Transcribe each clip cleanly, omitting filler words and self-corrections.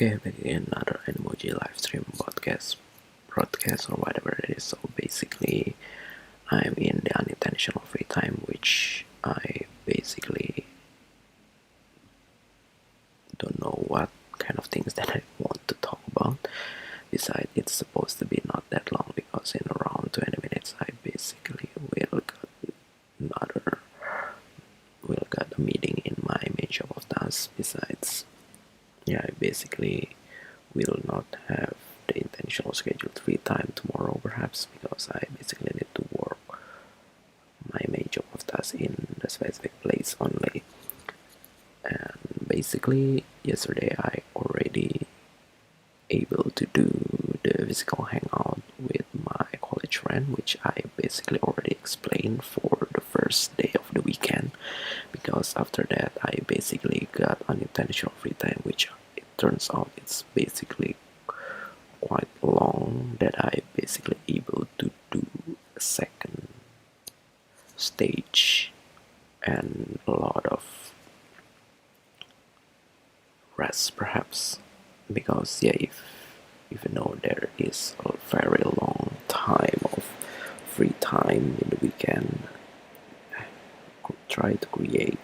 Okay, back again, another emoji live stream broadcast or whatever it is. So basically, I'm in the unintentional free time, which I basically don't know what kind of things that I want to talk about. Besides, it's supposed to be not that long because in around 20 minutes, I basically another will got a meeting in my main shop of tasks. Besides, yeah, I basically will not have the intentional scheduled free time tomorrow perhaps because I basically need to work my main job of tasks in the specific place only. And basically yesterday I already able to do the physical hangout with my college friend, which I basically already explained for the first day of the weekend, because after that I basically got unintentional free time, which it turns out it's basically quite long, that I basically able to do a second stage and a lot of rest perhaps, because yeah, if even though there is a very long time of free time in the weekend, I could try to create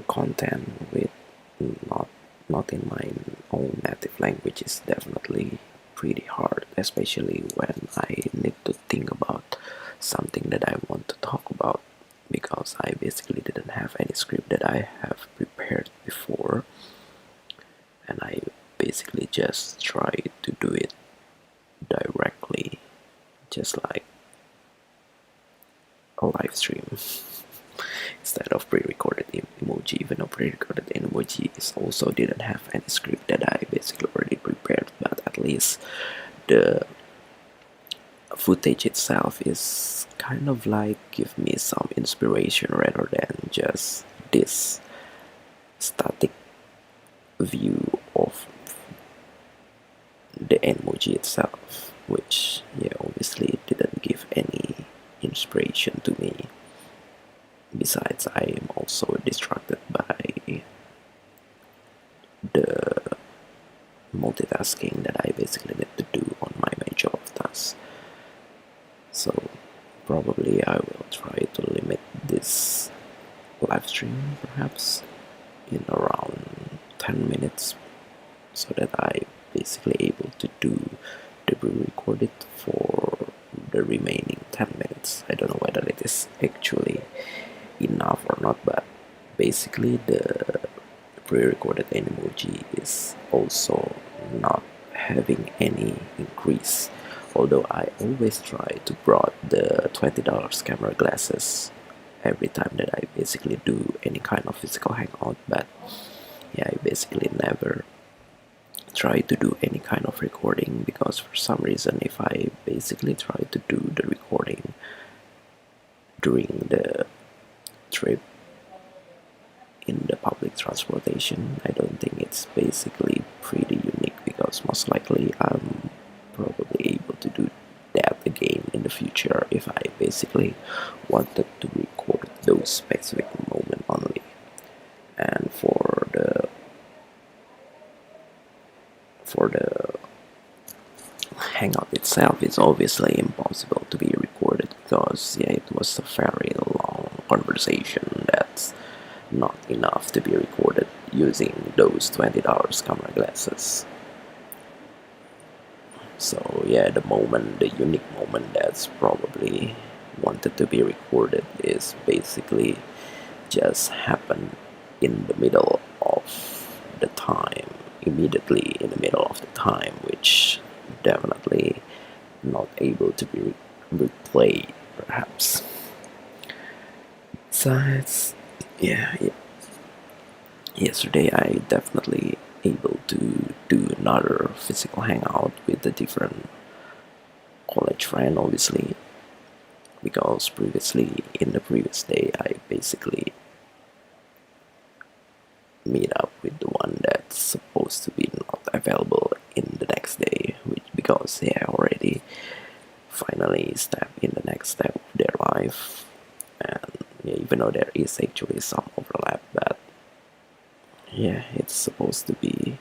content with not not in my own native language is definitely pretty hard, especially when I need to think about something that I want to talk about, because I basically didn't have any script that I have prepared before, and I basically just try to do it directly, just like a live stream. Instead of pre-recorded emoji, even though pre-recorded emoji is also didn't have any script that I basically already prepared, but at least the footage itself is kind of like give me some inspiration rather than just this static view of the emoji itself, which yeah, obviously didn't give any inspiration to me. Besides, I am also distracted by the multitasking that I basically need to do on my main job of tasks. So probably I will try to limit this live stream perhaps in around 10 minutes, so that I basically able to do the pre-recorded for the remaining 10 minutes. I don't know whether it is actually enough or not, but basically the pre-recorded emoji is also not having any increase, although I always try to brought the $20 camera glasses every time that I basically do any kind of physical hangout, but yeah, I basically never try to do any kind of recording, because for some reason if I basically try to do the recording during the trip in the public transportation, I don't think it's basically pretty unique, because most likely I'm probably able to do that again in the future if I basically wanted to record those specific moments only. And for the hangout itself, it's obviously impossible to be recorded, because yeah, it was a very long conversation that's not enough to be recorded using those $20 camera glasses. So yeah, the unique moment that's probably wanted to be recorded is basically just happened in the middle of the time, immediately in the middle of the time, which definitely not able to be replayed perhaps. Besides, yeah, yesterday I definitely able to do another physical hangout with a different college friend, obviously, because previously in the previous day I basically meet up with the one that's supposed to be not available in the next day, which because they already finally step in the next step of their life. And yeah, even though there is actually some overlap, but yeah, it's supposed to be,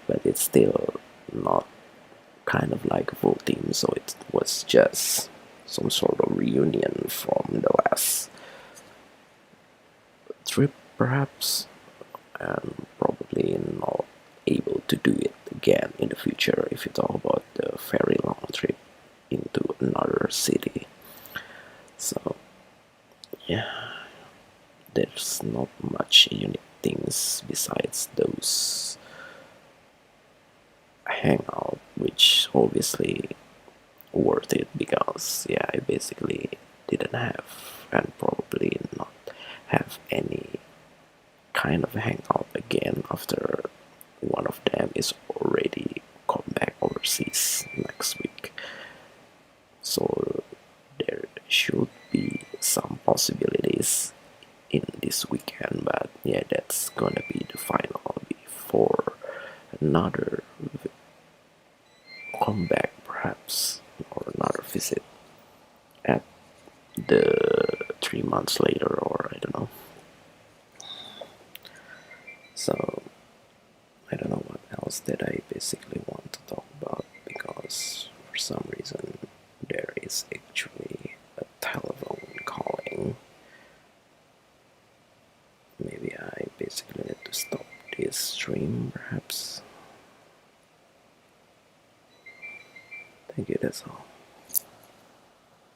but it's still not kind of like a full team, so it was just some sort of reunion from the last trip, perhaps, and probably not able to do it again in the future if you talk about the very long trip into another city. So, yeah, there's not much unique things besides those hangout, which obviously worth it because yeah, I basically didn't have and probably not have any kind of hangout again after one of them is already come back overseas next week. So there should be some possibilities in this weekend, but yeah, that's gonna be the final before another comeback, perhaps, or another visit at the 3 months later, or I don't know. So I don't know what else that I basically want to talk about because for some reason there is actually a telephone calling. Maybe I basically need to stop this stream, perhaps. Thank you, that's all.